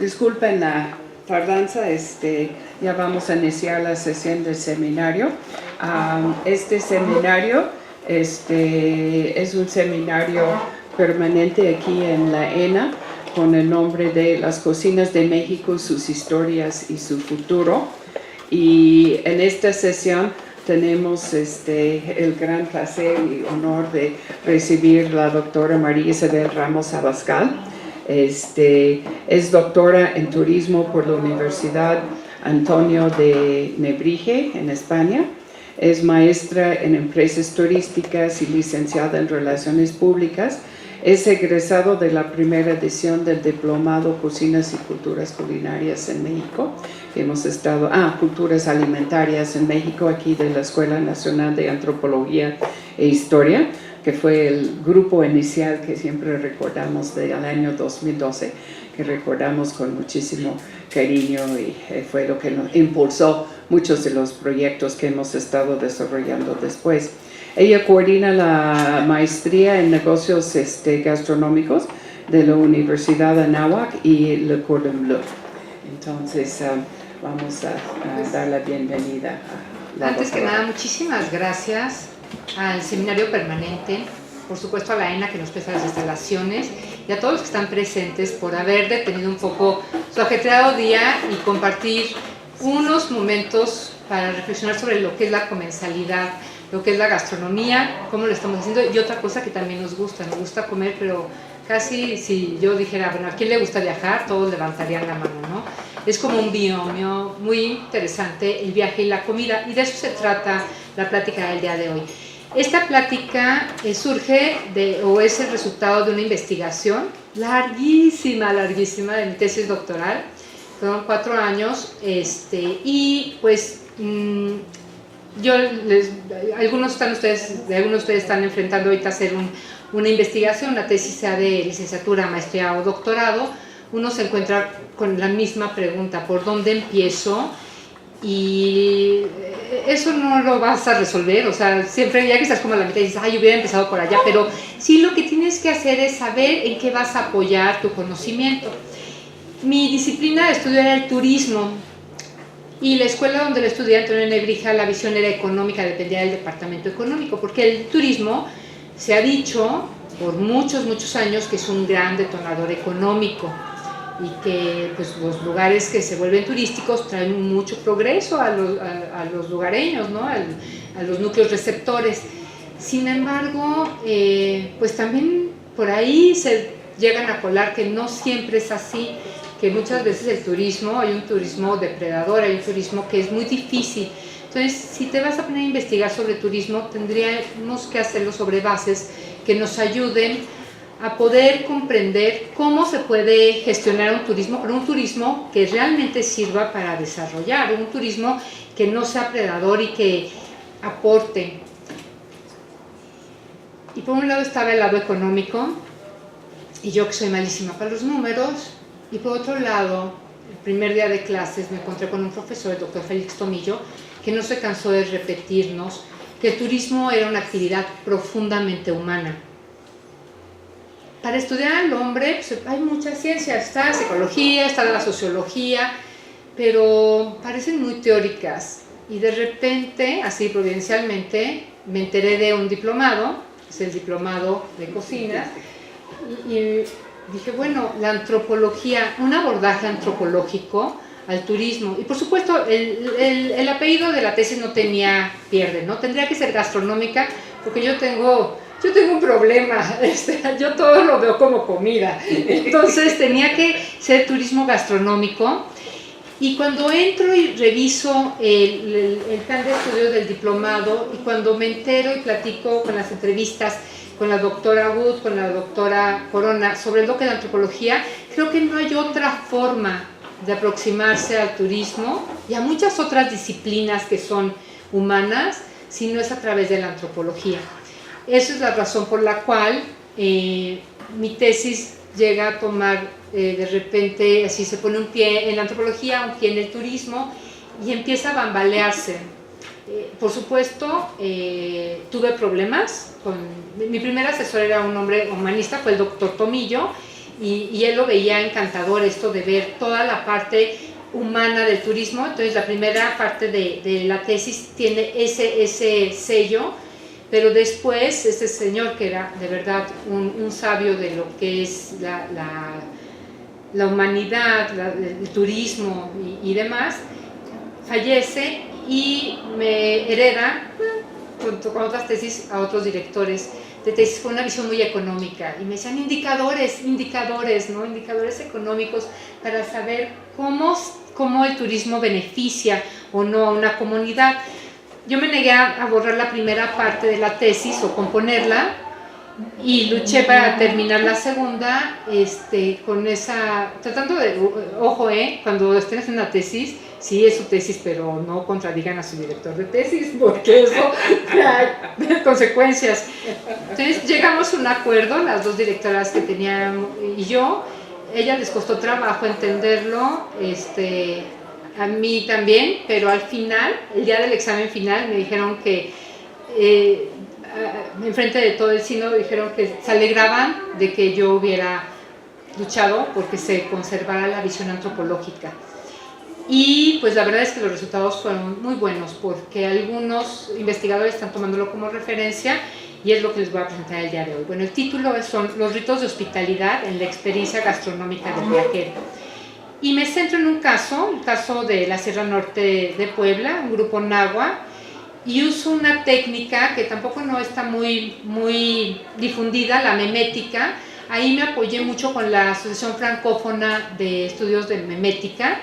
Disculpen la tardanza, ya vamos a iniciar la sesión del seminario. Este seminario es un seminario permanente aquí en la ENA con el nombre de Las Cocinas de México, sus historias y su futuro. Y en esta sesión tenemos el gran placer y honor de recibir la doctora María Isabel Ramos Abascal. Es doctora en turismo por la Universidad Antonio de Nebrije en España. Es maestra en empresas turísticas y licenciada en relaciones públicas. Es egresado de la primera edición del diplomado Cocinas y Culturas Culinarias en México. Hemos estado, Culturas Alimentarias en México, aquí de la Escuela Nacional de Antropología e Historia, que fue el grupo inicial que siempre recordamos del año 2012, que recordamos con muchísimo cariño y fue lo que nos impulsó muchos de los proyectos que hemos estado desarrollando después. Ella coordina la maestría en negocios gastronómicos de la Universidad de Anáhuac y Le Cordon Bleu. Entonces, vamos a dar la bienvenida a la Antes que nada, muchísimas gracias al Seminario Permanente, por supuesto a la ENA que nos presta las instalaciones y a todos los que están presentes por haber detenido un poco su ajetreado día y compartir unos momentos para reflexionar sobre lo que es la comensalidad, lo que es la gastronomía, cómo lo estamos haciendo y otra cosa que también nos gusta comer, pero casi si yo dijera, bueno, ¿a quién le gusta viajar? Todos levantarían la mano, ¿no? Es como un binomio muy interesante, el viaje y la comida, y de eso se trata la plática del día de hoy. Esta plática surge o es el resultado de una investigación larguísima de mi tesis doctoral. Fueron 4 años, y pues algunos de ustedes están enfrentando ahorita a hacer una investigación, una tesis sea de licenciatura, maestría o doctorado. Uno se encuentra con la misma pregunta, ¿por dónde empiezo? Y eso no lo vas a resolver, o sea, siempre ya que estás como a la mitad dices, yo hubiera empezado por allá, pero sí lo que tienes que hacer es saber en qué vas a apoyar tu conocimiento. Mi disciplina de estudio era el turismo y la escuela donde lo estudié, Antonio Nebrija, la visión era económica, dependía del departamento económico, porque el turismo se ha dicho por muchos años que es un gran detonador económico y que pues, los lugares que se vuelven turísticos traen mucho progreso a los lugareños, ¿no? a los núcleos receptores. Sin embargo, pues también por ahí se llegan a colar que no siempre es así, que muchas veces el turismo, hay un turismo depredador, hay un turismo que es muy difícil. Entonces, si te vas a poner a investigar sobre turismo, tendríamos que hacerlo sobre bases que nos ayuden a poder comprender cómo se puede gestionar un turismo, pero un turismo que realmente sirva para desarrollar, un turismo que no sea predador y que aporte. Y por un lado estaba el lado económico, y yo que soy malísima para los números, y por otro lado, el primer día de clases me encontré con un profesor, el doctor Félix Tomillo, que no se cansó de repetirnos que el turismo era una actividad profundamente humana. Para estudiar al hombre pues, hay muchas ciencias, está la psicología, está la sociología, pero parecen muy teóricas. Y de repente, así providencialmente, me enteré de un diplomado, es el diplomado de cocina, y dije, bueno, la antropología, un abordaje antropológico al turismo. Y por supuesto, el apellido de la tesis no tenía pierde, ¿no? Tendría que ser gastronómica, porque yo tengo un problema, yo todo lo veo como comida, entonces tenía que ser turismo gastronómico. Y cuando entro y reviso el plan de estudio del diplomado y cuando me entero y platico con las entrevistas con la doctora Wood, con la doctora Corona sobre lo que es la antropología, creo que no hay otra forma de aproximarse al turismo y a muchas otras disciplinas que son humanas si no es a través de la antropología. Esa es la razón por la cual mi tesis llega a tomar de repente, así se pone un pie en la antropología, un pie en el turismo y empieza a bambalearse. Por supuesto, tuve problemas. Mi primer asesor era un hombre humanista, fue el doctor Tomillo, y él lo veía encantador, esto de ver toda la parte humana del turismo. Entonces la primera parte de la tesis tiene ese sello, pero después este señor, que era de verdad un sabio de lo que es la humanidad, el turismo y demás, fallece y me hereda junto con otras tesis a otros directores de tesis con una visión muy económica, y me decían indicadores, ¿no? Indicadores económicos para saber cómo el turismo beneficia o no a una comunidad. Yo me negué a borrar la primera parte de la tesis o componerla, y luché para terminar la segunda con esa, tratando de, ojo, cuando estén haciendo una tesis, sí es su tesis, pero no contradigan a su director de tesis, porque eso trae consecuencias. Entonces llegamos a un acuerdo, las dos directoras que tenían y yo. Ella les costó trabajo entenderlo, a mí también, pero al final, el día del examen final, me dijeron que enfrente de todo el sínodo dijeron que se alegraban de que yo hubiera luchado porque se conservara la visión antropológica. Y pues la verdad es que los resultados fueron muy buenos, porque algunos investigadores están tomándolo como referencia, y es lo que les voy a presentar el día de hoy. Bueno, el título son Los ritos de hospitalidad en la experiencia gastronómica del viajero. Y me centro en un caso, el caso de la Sierra Norte de Puebla, un grupo náhuatl, y uso una técnica que tampoco no está muy difundida, la memética. Ahí me apoyé mucho con la Asociación Francófona de Estudios de Memética.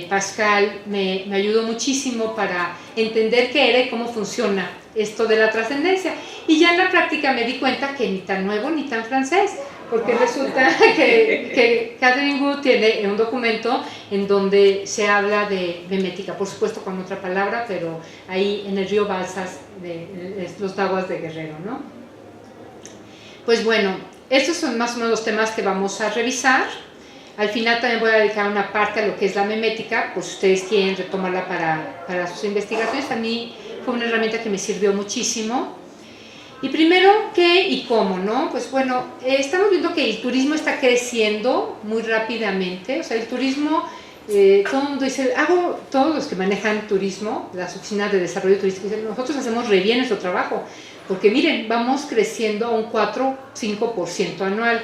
Pascal me ayudó muchísimo para entender qué era y cómo funciona esto de la trascendencia, y ya en la práctica me di cuenta que ni tan nuevo ni tan francés, porque resulta que Catherine Wu tiene un documento en donde se habla de memética, por supuesto con otra palabra, pero ahí en el río Balsas, de los aguas de Guerrero, ¿no? Pues bueno, estos son más o menos los temas que vamos a revisar. Al final también voy a dedicar una parte a lo que es la memética, pues ustedes quieren retomarla para sus investigaciones. A mí fue una herramienta que me sirvió muchísimo. Y primero, ¿qué y cómo, no? Pues bueno, estamos viendo que el turismo está creciendo muy rápidamente. O sea, el turismo, todo el mundo dice, todos los que manejan turismo, las oficinas de desarrollo turístico, dicen, nosotros hacemos re bien nuestro trabajo, porque miren, vamos creciendo a un 4-5% anual.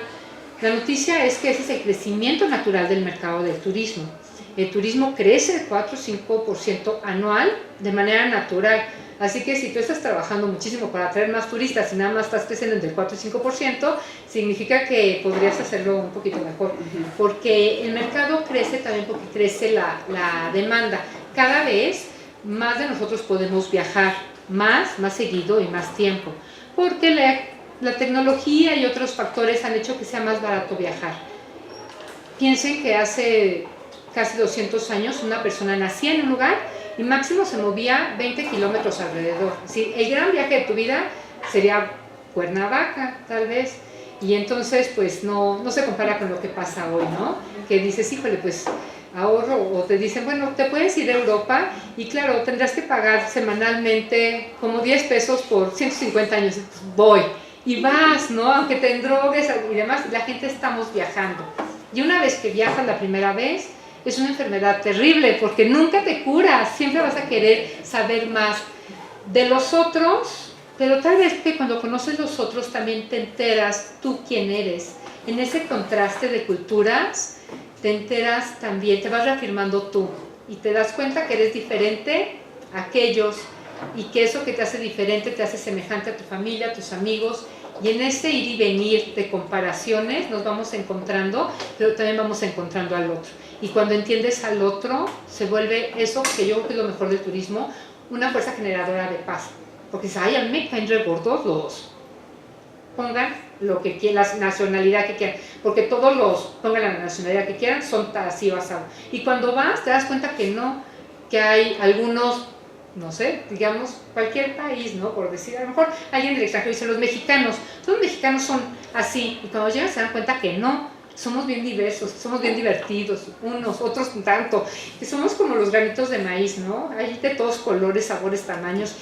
La noticia es que ese es el crecimiento natural del mercado del turismo. El turismo crece 4-5% anual de manera natural. Así que si tú estás trabajando muchísimo para atraer más turistas y nada más estás creciendo entre 4 y 5%, significa que podrías hacerlo un poquito mejor. Porque el mercado crece también porque crece la demanda. Cada vez más de nosotros podemos viajar más seguido y más tiempo. Porque la tecnología y otros factores han hecho que sea más barato viajar. Piensen que hace casi 200 años una persona nacía en un lugar y máximo se movía 20 kilómetros alrededor. Es decir, el gran viaje de tu vida sería Cuernavaca, tal vez, y entonces pues no se compara con lo que pasa hoy, ¿no? Que dices, híjole, pues ahorro, o te dicen, bueno, te puedes ir a Europa, y claro, tendrás que pagar semanalmente como 10 pesos por 150 años, pues voy. Y vas, ¿no? Aunque te endrogues y demás, la gente estamos viajando. Y una vez que viajas la primera vez, es una enfermedad terrible, porque nunca te curas, siempre vas a querer saber más de los otros, pero tal vez que cuando conoces los otros también te enteras tú quién eres. En ese contraste de culturas, te enteras también, te vas reafirmando tú, y te das cuenta que eres diferente a aquellos, y que eso que te hace diferente te hace semejante a tu familia, a tus amigos, y en ese ir y venir de comparaciones nos vamos encontrando, pero también vamos encontrando al otro. Y cuando entiendes al otro, se vuelve eso que yo creo que es lo mejor del turismo, una fuerza generadora de paz. Porque dices, ay, a mí me caen re gordos los, pongan lo que quieran, la nacionalidad que quieran, porque todos los, pongan la nacionalidad que quieran, son así basados. Y cuando vas, te das cuenta que no, que hay algunos, no sé, digamos, cualquier país, ¿no? Por decir, a lo mejor alguien del extranjero dice, los mexicanos, todos los mexicanos son así, y cuando llegan se dan cuenta que no, somos bien diversos, somos bien divertidos, unos, otros tanto, que somos como los granitos de maíz, ¿no? Hay de todos colores, sabores, tamaños,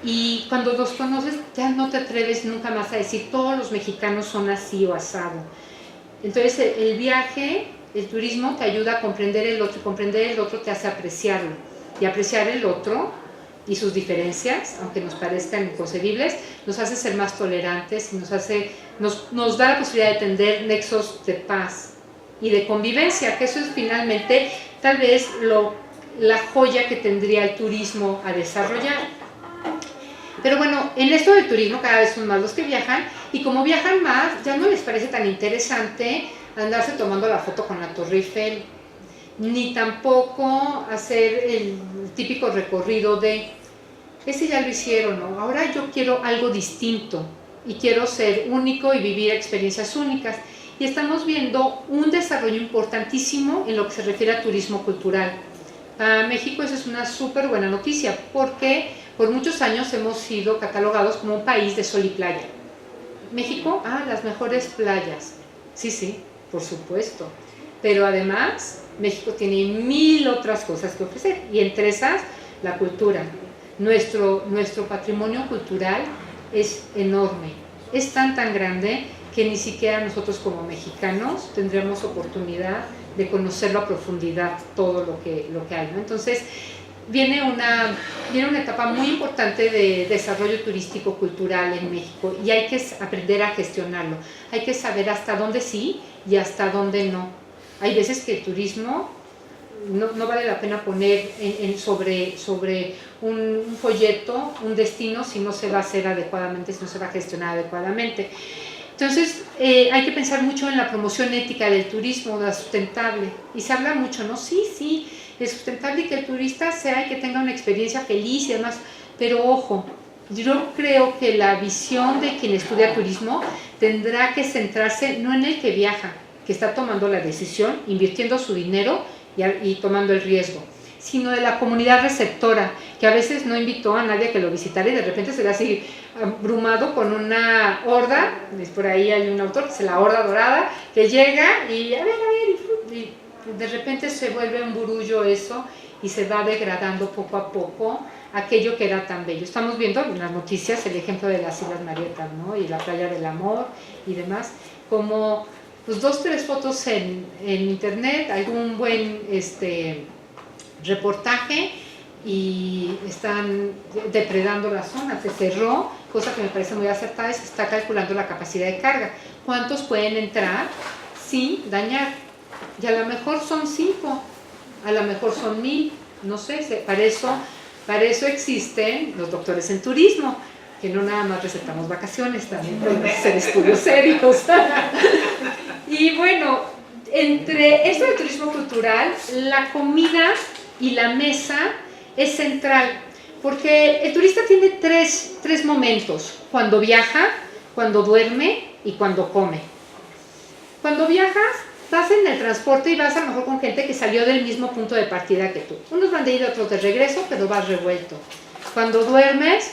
y cuando los conoces ya no te atreves nunca más a decir, todos los mexicanos son así o asado. Entonces el viaje, el turismo te ayuda a comprender el otro, y comprender el otro te hace apreciarlo, y apreciar el otro y sus diferencias, aunque nos parezcan inconcebibles, nos hace ser más tolerantes y nos da la posibilidad de tender nexos de paz y de convivencia, que eso es finalmente tal vez la joya que tendría el turismo a desarrollar. Pero bueno, en esto del turismo cada vez son más los que viajan, y como viajan más, ya no les parece tan interesante andarse tomando la foto con la Torre Eiffel, ni tampoco hacer el típico recorrido de, ese ya lo hicieron, ¿no? Ahora yo quiero algo distinto, y quiero ser único y vivir experiencias únicas. Y estamos viendo un desarrollo importantísimo en lo que se refiere a turismo cultural. Para México eso es una súper buena noticia, porque por muchos años hemos sido catalogados como un país de sol y playa. México, las mejores playas. Sí, por supuesto. Pero además, México tiene 1000 otras cosas que ofrecer, y entre esas, la cultura. Nuestro patrimonio cultural es enorme, es tan grande que ni siquiera nosotros como mexicanos tendremos oportunidad de conocerlo a profundidad, todo lo que hay, ¿no? Entonces viene una etapa muy importante de desarrollo turístico cultural en México, y hay que aprender a gestionarlo, hay que saber hasta dónde sí y hasta dónde no. Hay veces que el turismo no vale la pena poner sobre un folleto un destino si no se va a hacer adecuadamente, si no se va a gestionar adecuadamente. Entonces hay que pensar mucho en la promoción ética del turismo, la sustentable, y se habla mucho, ¿no? Sí, es sustentable y que el turista sea y que tenga una experiencia feliz y demás, pero ojo, yo creo que la visión de quien estudia turismo tendrá que centrarse no en el que viaja, que está tomando la decisión, invirtiendo su dinero y tomando el riesgo, sino de la comunidad receptora, que a veces no invitó a nadie a que lo visitara y de repente se ve así abrumado con una horda. Por ahí hay un autor que es La Horda Dorada, que llega y a ver, y de repente se vuelve un burullo eso, y se va degradando poco a poco aquello que era tan bello. Estamos viendo en las noticias el ejemplo de las Islas Marietas, ¿no? Y la Playa del Amor y demás, como pues 2-3 fotos en internet, algún buen reportaje, y están depredando la zona. Se cerró, cosa que me parece muy acertada, y se está calculando la capacidad de carga. ¿Cuántos pueden entrar sin dañar? Y a lo mejor son 5, a lo mejor son 1000, no sé, para eso existen los doctores en turismo, que no nada más recetamos vacaciones, también podemos hacer estudios serios. Y bueno, entre esto del turismo cultural, la comida y la mesa es central, porque el turista tiene tres momentos: cuando viaja, cuando duerme y cuando come. Cuando viajas, vas en el transporte y vas a lo mejor con gente que salió del mismo punto de partida que tú. Unos van de ida, otros de regreso, pero vas revuelto. Cuando duermes,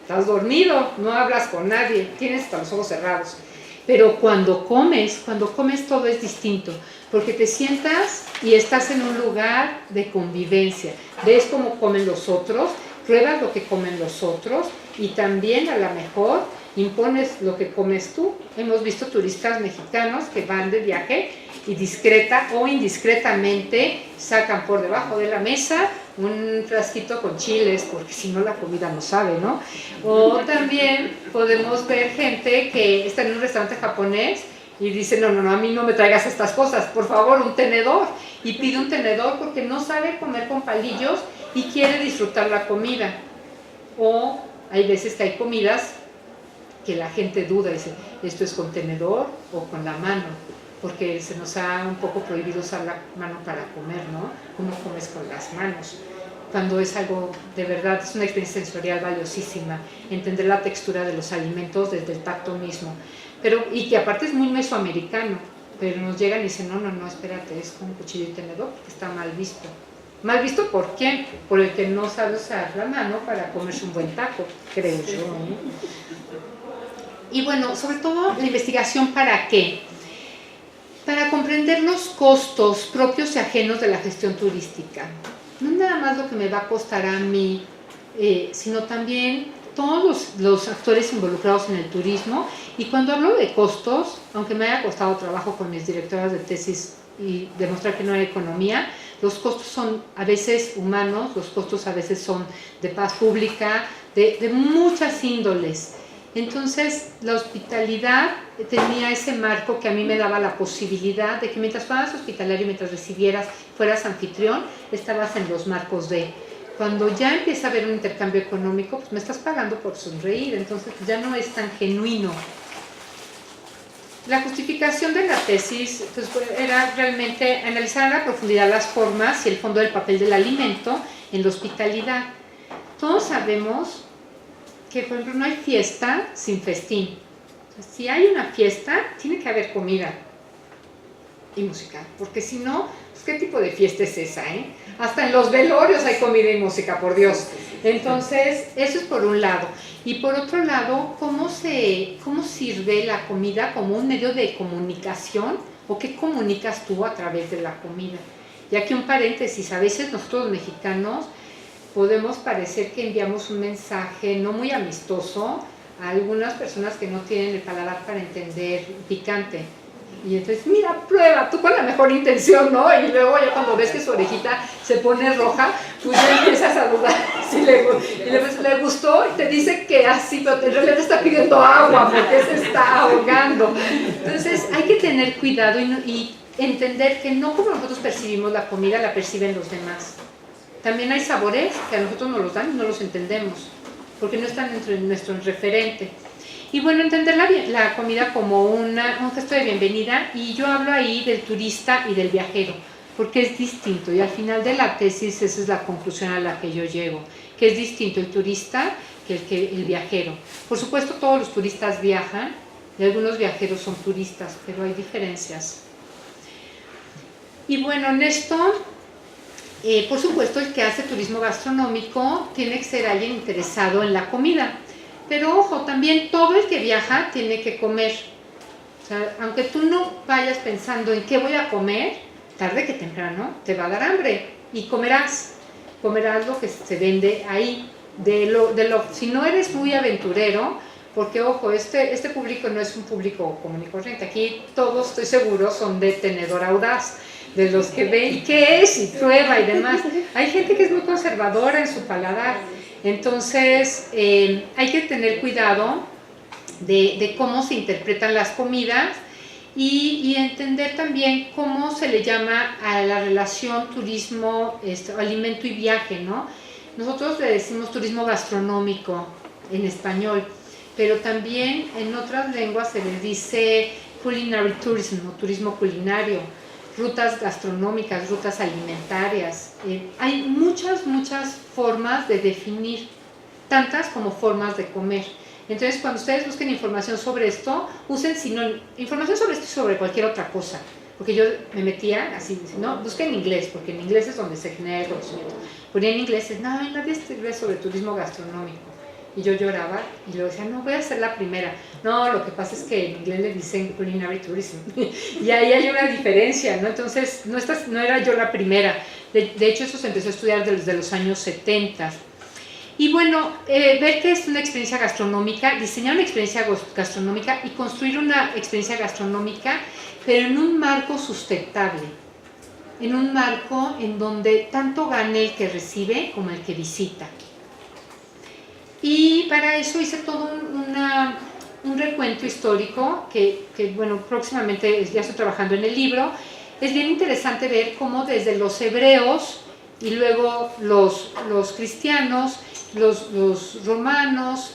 estás dormido, no hablas con nadie, tienes hasta los ojos cerrados. Pero cuando comes todo es distinto, porque te sientas y estás en un lugar de convivencia. Ves cómo comen los otros, pruebas lo que comen los otros, y también a lo mejor impones lo que comes tú. Hemos visto turistas mexicanos que van de viaje y discreta o indiscretamente sacan por debajo de la mesa un frasquito con chiles, porque si no la comida no sabe, ¿no? O también podemos ver gente que está en un restaurante japonés y dice, no, a mí no me traigas estas cosas, por favor, un tenedor, y pide un tenedor porque no sabe comer con palillos y quiere disfrutar la comida. O hay veces que hay comidas que la gente duda, dice, ¿esto es con tenedor o con la mano? Porque se nos ha un poco prohibido usar la mano para comer, ¿no? ¿Cómo comes con las manos? Cuando es algo, de verdad, es una experiencia sensorial valiosísima, entender la textura de los alimentos desde el tacto mismo. Y que aparte es muy mesoamericano, pero nos llegan y dicen, no, espérate, es con cuchillo y tenedor, porque está mal visto. ¿Mal visto por quién? Por el que no sabe usar la mano para comerse un buen taco, creo yo, ¿no? Y bueno, sobre todo la investigación, ¿para qué? Para comprender los costos propios y ajenos de la gestión turística. No nada más lo que me va a costar a mí, sino también todos los actores involucrados en el turismo. Y cuando hablo de costos, aunque me haya costado trabajo con mis directoras de tesis y demostrar que no hay economía, los costos son a veces humanos, los costos a veces son de paz pública, de muchas índoles. Entonces, la hospitalidad tenía ese marco que a mí me daba la posibilidad de que mientras fueras hospitalario, mientras recibieras, fueras anfitrión, estabas en los marcos de... Cuando ya empieza a haber un intercambio económico, pues me estás pagando por sonreír, entonces ya no es tan genuino. La justificación de la tesis pues, era realmente analizar a la profundidad las formas y el fondo del papel del alimento en la hospitalidad. Todos sabemos que, por ejemplo, no hay fiesta sin festín. Si hay una fiesta, tiene que haber comida y música, porque si no, pues, ¿qué tipo de fiesta es esa? Hasta en los velorios hay comida y música, por Dios. Entonces, eso es por un lado. Y por otro lado, ¿cómo sirve la comida como un medio de comunicación? ¿O qué comunicas tú a través de la comida? Y aquí un paréntesis, a veces nosotros los mexicanos podemos parecer que enviamos un mensaje no muy amistoso a algunas personas que no tienen el paladar para entender picante. Y entonces, mira, prueba, tú con la mejor intención, ¿no? Y luego ya cuando ves que su orejita se pone roja, pues ya empiezas a dudar si le gustó y te dice que así, pero en realidad te está pidiendo agua porque se está ahogando. Entonces hay que tener cuidado y entender que no como nosotros percibimos la comida, la perciben los demás. También hay sabores que a nosotros nos los dan y no los entendemos, porque no están dentro de nuestro referente. Y bueno, entender la comida como un gesto de bienvenida, y yo hablo ahí del turista y del viajero, porque es distinto, y al final de la tesis esa es la conclusión a la que yo llego, que es distinto el turista que el viajero. Por supuesto, todos los turistas viajan, y algunos viajeros son turistas, pero hay diferencias. Y bueno, en esto, por supuesto, el que hace turismo gastronómico tiene que ser alguien interesado en la comida. Pero ojo, también todo el que viaja tiene que comer. O sea, aunque tú no vayas pensando en qué voy a comer, tarde que temprano te va a dar hambre y comerás lo que se vende ahí. Si no eres muy aventurero, porque ojo, este público no es un público común y corriente. Aquí todos, estoy seguro, son de tenedor audaz, de los que ven qué es y prueba y demás. Hay gente que es muy conservadora en su paladar. Entonces, hay que tener cuidado de cómo se interpretan las comidas y entender también cómo se le llama a la relación turismo, alimento y viaje, ¿no? Nosotros le decimos turismo gastronómico en español, pero también en otras lenguas se les dice culinary tourism o turismo culinario, rutas gastronómicas, rutas alimentarias. Hay muchas formas de definir, tantas como formas de comer. Entonces, cuando ustedes busquen información sobre esto, usen información sobre esto y sobre cualquier otra cosa. Porque yo me metía así, no, busquen en inglés, porque en inglés es donde se genera el conocimiento. Ponía en inglés, nadie escribe sobre turismo gastronómico. Y yo lloraba y luego decía, no, voy a ser la primera. No, lo que pasa es que en inglés le dicen culinary tourism. Y ahí hay una diferencia, ¿no? Entonces, no era yo la primera. De hecho, eso se empezó a estudiar desde los años 70. Y bueno, ver que es una experiencia gastronómica, diseñar una experiencia gastronómica y construir una experiencia gastronómica, pero en un marco sustentable. En un marco en donde tanto gane el que recibe como el que visita. Y para eso hice todo un recuento histórico que, bueno, próximamente ya estoy trabajando en el libro. Es bien interesante ver cómo desde los hebreos y luego los cristianos, los romanos,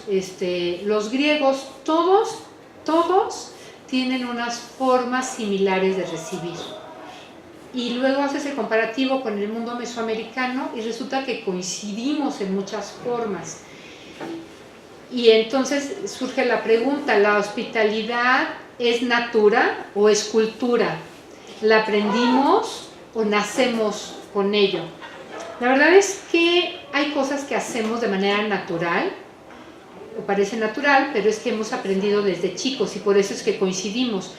los griegos, todos tienen unas formas similares de recibir. Y luego haces el comparativo con el mundo mesoamericano y resulta que coincidimos en muchas formas. Y entonces surge la pregunta, ¿la hospitalidad es natura o es cultura? ¿La aprendimos o nacemos con ello? La verdad es que hay cosas que hacemos de manera natural, o parece natural, pero es que hemos aprendido desde chicos y por eso es que coincidimos.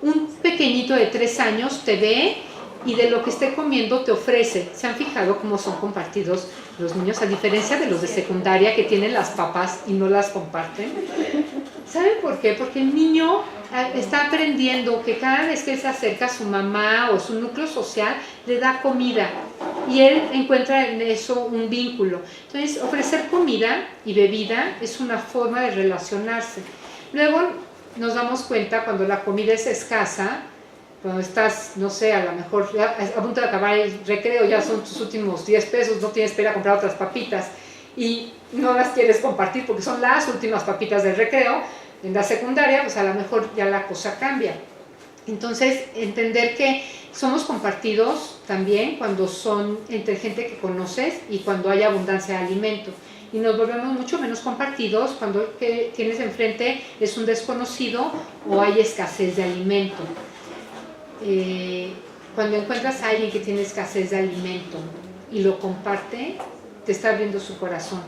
Un pequeñito de 3 años te ve y de lo que esté comiendo te ofrece. ¿Se han fijado cómo son compartidos los niños? A diferencia de los de secundaria que tienen las papas y no las comparten. ¿Saben por qué? Porque el niño está aprendiendo que cada vez que él se acerca a su mamá o su núcleo social, le da comida y él encuentra en eso un vínculo. Entonces, ofrecer comida y bebida es una forma de relacionarse. Luego nos damos cuenta cuando la comida es escasa, cuando estás, no sé, a lo mejor a punto de acabar el recreo, ya son tus últimos 10 pesos, no tienes para ir a comprar otras papitas y no las quieres compartir porque son las últimas papitas del recreo. En la secundaria, pues a lo mejor ya la cosa cambia. Entonces, entender que somos compartidos también cuando son entre gente que conoces y cuando hay abundancia de alimento. Y nos volvemos mucho menos compartidos cuando que tienes enfrente es un desconocido o hay escasez de alimento. Cuando encuentras a alguien que tiene escasez de alimento y lo comparte, te está abriendo su corazón.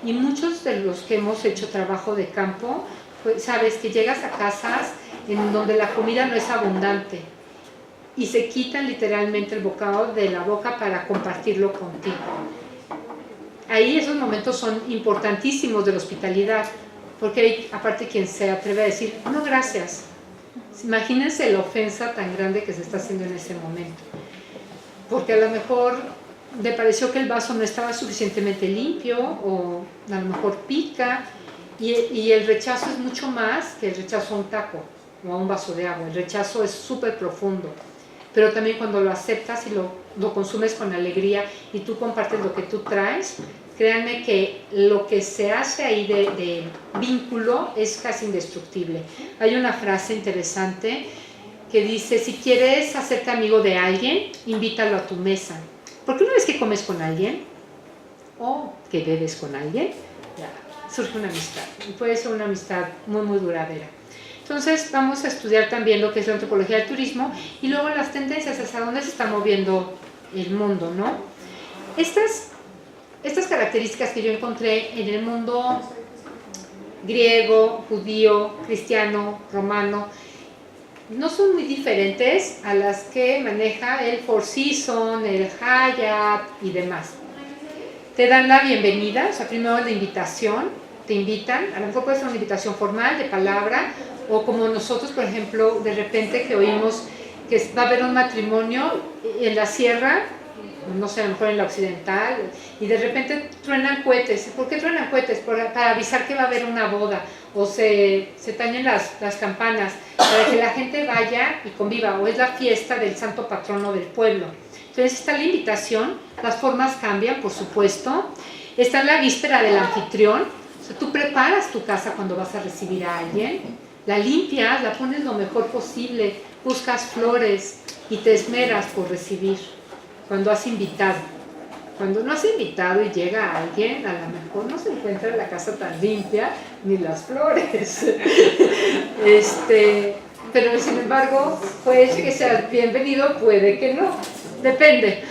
Y muchos de los que hemos hecho trabajo de campo, pues sabes que llegas a casas en donde la comida no es abundante y se quitan literalmente el bocado de la boca para compartirlo contigo. Ahí esos momentos son importantísimos de la hospitalidad, porque hay aparte quien se atreve a decir, no gracias. Imagínense la ofensa tan grande que se está haciendo en ese momento, porque a lo mejor le pareció que el vaso no estaba suficientemente limpio o a lo mejor pica. Y el rechazo es mucho más que el rechazo a un taco o a un vaso de agua. El rechazo es súper profundo. Pero también cuando lo aceptas y lo consumes con alegría y tú compartes lo que tú traes, créanme que lo que se hace ahí de vínculo es casi indestructible. Hay una frase interesante que dice, si quieres hacerte amigo de alguien, invítalo a tu mesa. Porque una vez que comes con alguien o que bebes con alguien, ya surge una amistad, y puede ser una amistad muy, muy duradera. Entonces vamos a estudiar también lo que es la antropología del turismo y luego las tendencias hacia dónde se está moviendo el mundo, ¿no? Estas características que yo encontré en el mundo griego, judío, cristiano, romano, no son muy diferentes a las que maneja el Four Seasons, el Hyatt y demás. Te dan la bienvenida, o sea, primero la invitación, te invitan, a lo mejor puede ser una invitación formal, de palabra, o como nosotros, por ejemplo, de repente que oímos que va a haber un matrimonio en la sierra, no sé, a lo mejor en la occidental, y de repente truenan cohetes. ¿Por qué truenan cohetes? Para avisar que va a haber una boda, o se tañen las campanas, para que la gente vaya y conviva, o es la fiesta del santo patrono del pueblo. Entonces está la invitación, las formas cambian, por supuesto. Está la víspera del anfitrión, o sea, tú preparas tu casa cuando vas a recibir a alguien, la limpias, la pones lo mejor posible, buscas flores y te esmeras por recibir. Cuando has invitado. Cuando no has invitado y llega alguien, a lo mejor no se encuentra la casa tan limpia ni las flores. Pero sin embargo, puede que sea bienvenido, puede que no. Depende.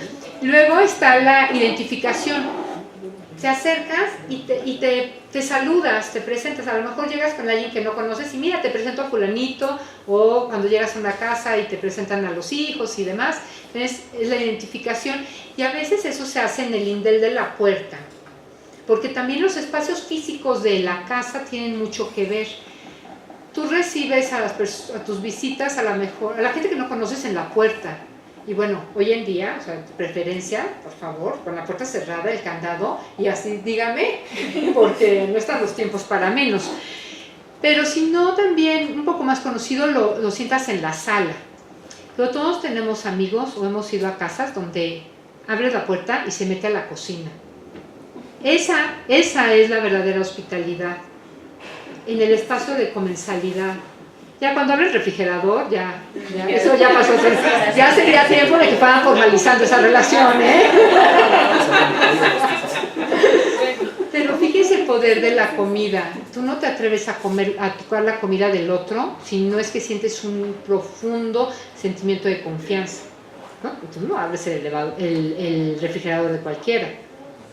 Luego está la identificación. Te acercas y te saludas, te presentas. A lo mejor llegas con alguien que no conoces y mira, te presento a fulanito, o cuando llegas a una casa y te presentan a los hijos y demás. Entonces, es la identificación. Y a veces eso se hace en el lindel de la puerta, porque también los espacios físicos de la casa tienen mucho que ver. Tú recibes a tus visitas, a la gente que no conoces en la puerta. Y bueno, hoy en día, o sea, de preferencia, por favor, con la puerta cerrada, el candado, y así dígame, porque no están los tiempos para menos. Pero si no, también un poco más conocido, lo sientas en la sala. Pero todos tenemos amigos o hemos ido a casas donde abres la puerta y se mete a la cocina. Esa es la verdadera hospitalidad, en el espacio de comensalidad. Ya cuando abre el refrigerador, ya eso ya pasó. Ya sería tiempo de que fueran formalizando esa relación, ¿eh? Pero fíjense el poder de la comida. Tú no te atreves a tocar la comida del otro si no es que sientes un profundo sentimiento de confianza, ¿no? Tú no abres el refrigerador de cualquiera,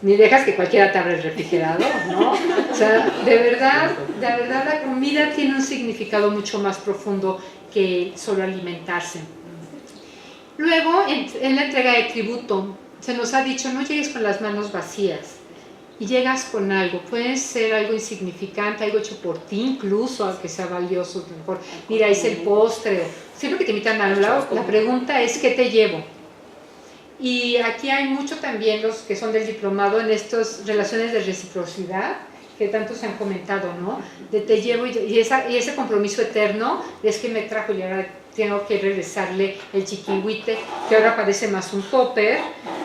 ni dejas que cualquiera te abra el refrigerador, ¿no? O sea, de verdad la comida tiene un significado mucho más profundo que solo alimentarse. Luego, en la entrega de tributo, se nos ha dicho, no llegues con las manos vacías, y llegas con algo. Puede ser algo insignificante, algo hecho por ti, incluso que sea valioso. Mejor, mira, hice el postre. Siempre que te invitan a un lado, la pregunta es, ¿qué te llevo? Y aquí hay mucho también los que son del diplomado en estas relaciones de reciprocidad, que tanto se han comentado, ¿no? De te llevo y ese compromiso eterno es que me trajo y ahora tengo que regresarle el chiquihuite, que ahora parece más un topper,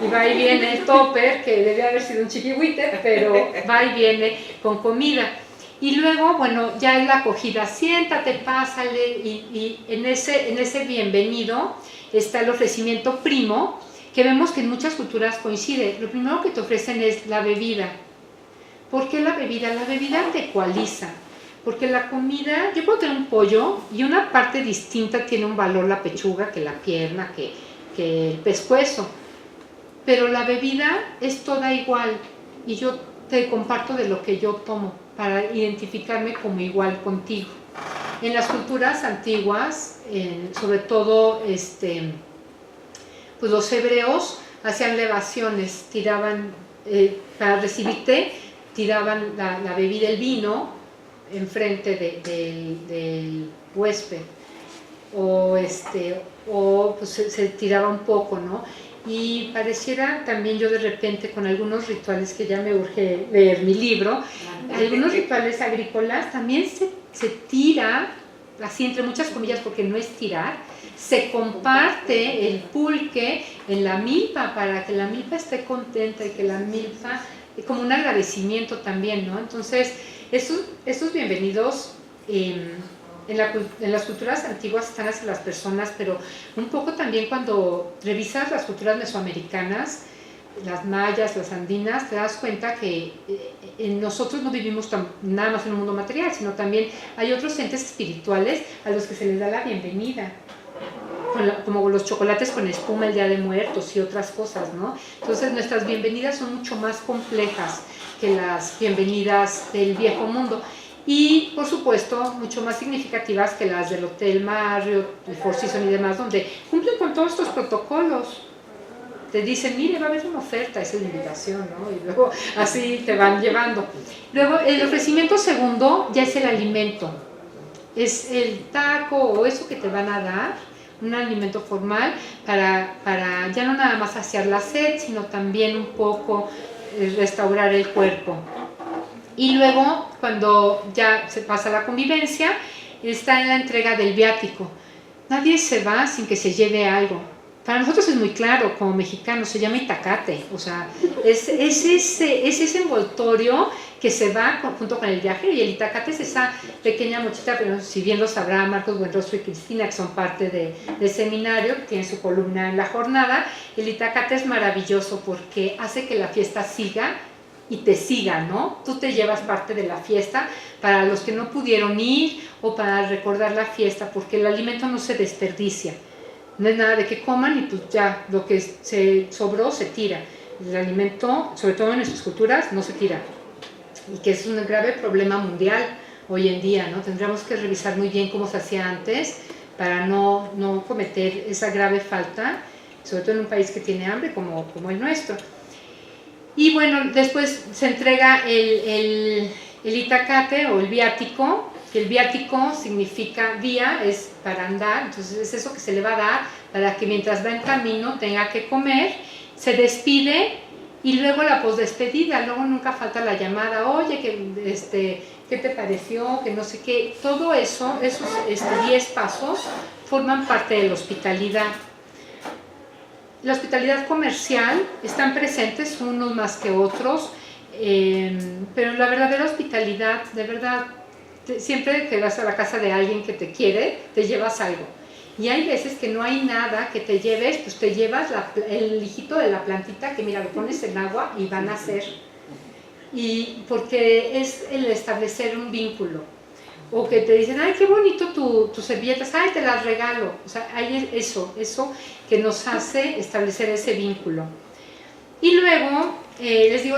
y va y viene el topper, que debe haber sido un chiquihuite, pero va y viene con comida. Y luego, bueno, ya es la acogida, siéntate, pásale, y en ese bienvenido está el ofrecimiento primo, que vemos que en muchas culturas coincide. Lo primero que te ofrecen es la bebida. ¿Por qué la bebida? La bebida te ecualiza. Porque la comida, yo puedo tener un pollo y una parte distinta tiene un valor la pechuga que la pierna, que el pescuezo. Pero la bebida es toda igual y yo te comparto de lo que yo tomo para identificarme como igual contigo. En las culturas antiguas, sobre todo pues los hebreos hacían libaciones, tiraban, para recibirte, tiraban la bebida, el vino, enfrente del huésped, o pues se tiraba un poco, ¿no? Y pareciera también yo de repente con algunos rituales que ya me urge leer mi libro, algunos rituales agrícolas también se tira, así entre muchas comillas porque no es tirar, se comparte el pulque en la milpa para que la milpa esté contenta y que la milpa, como un agradecimiento también, ¿no? Entonces, estos bienvenidos en las culturas antiguas están hacia las personas, pero un poco también cuando revisas las culturas mesoamericanas, las mayas, las andinas, te das cuenta que nosotros no vivimos nada más en un mundo material, sino también hay otros entes espirituales a los que se les da la bienvenida, como los chocolates con espuma el Día de Muertos y otras cosas, ¿no? Entonces nuestras bienvenidas son mucho más complejas que las bienvenidas del viejo mundo. Y, por supuesto, mucho más significativas que las del Hotel Marriott, el Four Seasons y demás, donde cumplen con todos estos protocolos. Te dicen, mire, va a haber una oferta, esa es la invitación, ¿no? Y luego así te van llevando. Luego, el ofrecimiento segundo ya es el alimento. Es el taco o eso que te van a dar, un alimento formal, para ya no nada más saciar la sed, sino también un poco restaurar el cuerpo. Y luego, cuando ya se pasa la convivencia, está en la entrega del viático. Nadie se va sin que se lleve algo. Para nosotros es muy claro, como mexicanos, se llama itacate. O sea, es ese envoltorio que se va junto con el viajero. Y el itacate es esa pequeña mochila, pero si bien lo sabrá Marcos Buenrostro y Cristina, que son parte del seminario, que tienen su columna en la jornada, el itacate es maravilloso porque hace que la fiesta siga y te siga, ¿no? Tú te llevas parte de la fiesta para los que no pudieron ir o para recordar la fiesta, porque el alimento no se desperdicia. No es nada de que coman y pues ya lo que se sobró se tira. El alimento, sobre todo en nuestras culturas, no se tira. Y que es un grave problema mundial hoy en día, ¿no? Tendríamos que revisar muy bien cómo se hacía antes para no cometer esa grave falta, sobre todo en un país que tiene hambre como el nuestro. Y bueno, después se entrega el itacate o el viático, que el viático significa vía, es para andar, entonces es eso que se le va a dar para que mientras va en camino tenga que comer, se despide y luego la posdespedida, luego nunca falta la llamada, oye, ¿qué te pareció? Que no sé qué, todo eso, esos 10 pasos forman parte de la hospitalidad. La hospitalidad comercial están presentes unos más que otros, pero la verdadera hospitalidad, de verdad, siempre que vas a la casa de alguien que te quiere, te llevas algo. Y hay veces que no hay nada que te lleves, pues te llevas el hijito de la plantita que mira, lo pones en agua y van a nacer. Y porque es el establecer un vínculo. O que te dicen, ay, qué bonito tus servilletas, ay, te las regalo. O sea, hay eso que nos hace establecer ese vínculo. Y luego, les digo,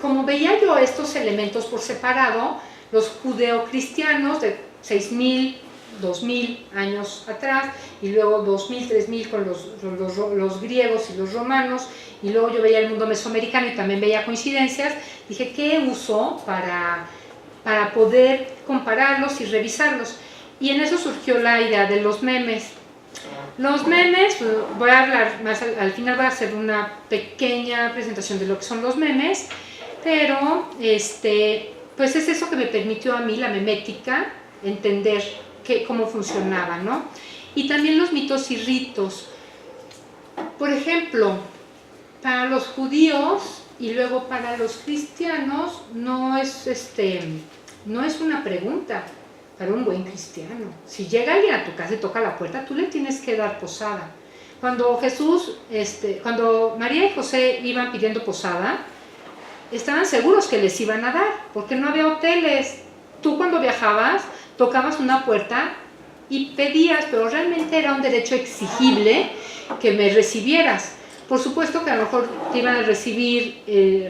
como veía yo estos elementos por separado, los judeocristianos de 6.000 2000 años atrás, y luego 2000, 3000 con los griegos y los romanos, y luego yo veía el mundo mesoamericano y también veía coincidencias. Dije, ¿qué uso para poder compararlos y revisarlos? Y en eso surgió la idea de los memes. Los memes, voy a hablar más al final, voy a hacer una pequeña presentación de lo que son los memes, pero pues es eso que me permitió a mí, la memética, entender cómo funcionaba, ¿no? Y también los mitos y ritos. Por ejemplo, para los judíos y luego para los cristianos no es una pregunta para un buen cristiano. Si llega alguien a tu casa y toca la puerta, tú le tienes que dar posada. Cuando cuando María y José iban pidiendo posada, estaban seguros que les iban a dar, porque no había hoteles. Tú cuando viajabas, tocabas una puerta y pedías, pero realmente era un derecho exigible que me recibieras. Por supuesto que a lo mejor te iban a recibir,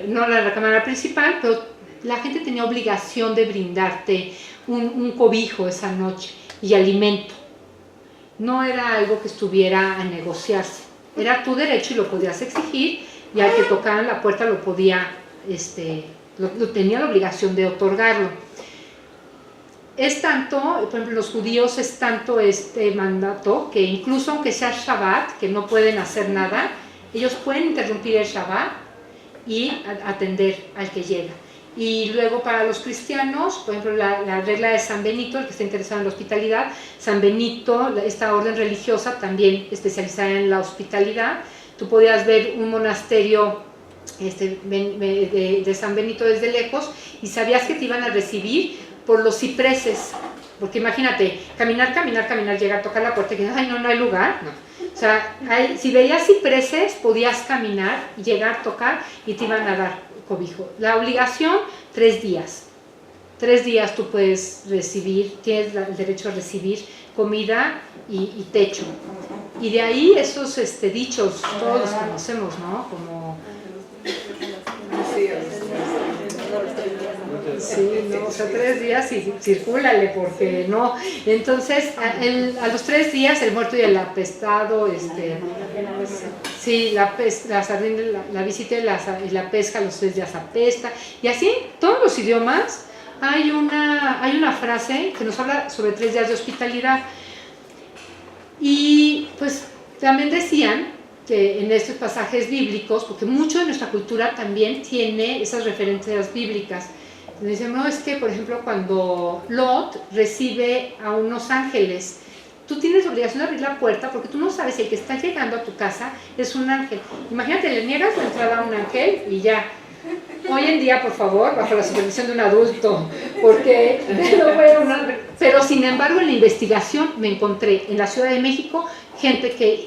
no la recámara principal, pero la gente tenía obligación de brindarte un cobijo esa noche y alimento. No era algo que estuviera a negociarse. Era tu derecho y lo podías exigir, y al que tocaran la puerta lo podía, tenía la obligación de otorgarlo. Es tanto, por ejemplo, los judíos es tanto este mandato que incluso aunque sea Shabbat, que no pueden hacer nada, ellos pueden interrumpir el Shabbat y atender al que llega. Y luego para los cristianos, por ejemplo, la regla de San Benito, el que está interesado en la hospitalidad, San Benito, esta orden religiosa también especializada en la hospitalidad. Tú podías ver un monasterio de San Benito desde lejos y sabías que te iban a recibir por los cipreses, porque imagínate, caminar, llegar a tocar la puerta y que, ay, no hay lugar, no. O sea, si veías cipreses, podías caminar, llegar, tocar y te iban a dar cobijo. La obligación, 3 días. 3 días tú puedes recibir, tienes el derecho a recibir comida y techo. Y de ahí esos dichos, todos los conocemos, ¿no? Como... Sí, no, o sea, 3 días y circúlale, porque no. Entonces, a los 3 días el muerto y el apestado, sí, la sardina, la visita y la pesca a los 3 días apesta. Y así, todos los idiomas, hay una frase que nos habla sobre 3 días de hospitalidad. Y pues también decían que en estos pasajes bíblicos, porque mucho de nuestra cultura también tiene esas referencias bíblicas. Dicen, no, es que, por ejemplo, cuando Lot recibe a unos ángeles, tú tienes la obligación de abrir la puerta porque tú no sabes si el que está llegando a tu casa es un ángel. Imagínate, le niegas la entrada a un ángel y ya. Hoy en día, por favor, bajo la supervisión de un adulto, porque no fue un ángel. Pero, sin embargo, en la investigación me encontré en la Ciudad de México gente que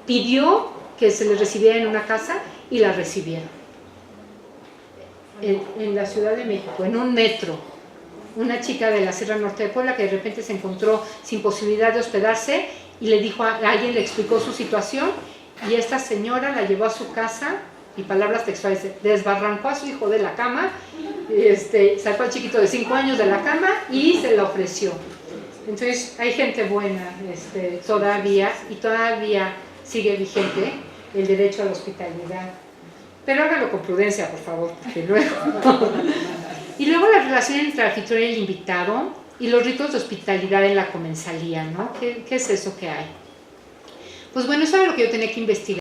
pidió que se les recibiera en una casa y la recibieron. En la Ciudad de México, en un metro, una chica de la Sierra Norte de Puebla que de repente se encontró sin posibilidad de hospedarse y le dijo a alguien, le explicó su situación, y esta señora la llevó a su casa y, palabras textuales, desbarrancó a su hijo de la cama, sacó al chiquito de 5 años de la cama y se la ofreció. Entonces hay gente buena todavía, y todavía sigue vigente el derecho a la hospitalidad. Pero hágalo con prudencia, por favor, porque luego... Y luego la relación entre el anfitrión y el invitado, y los ritos de hospitalidad en la comensalía, ¿no? ¿Qué es eso que hay? Pues bueno, eso era lo que yo tenía que investigar.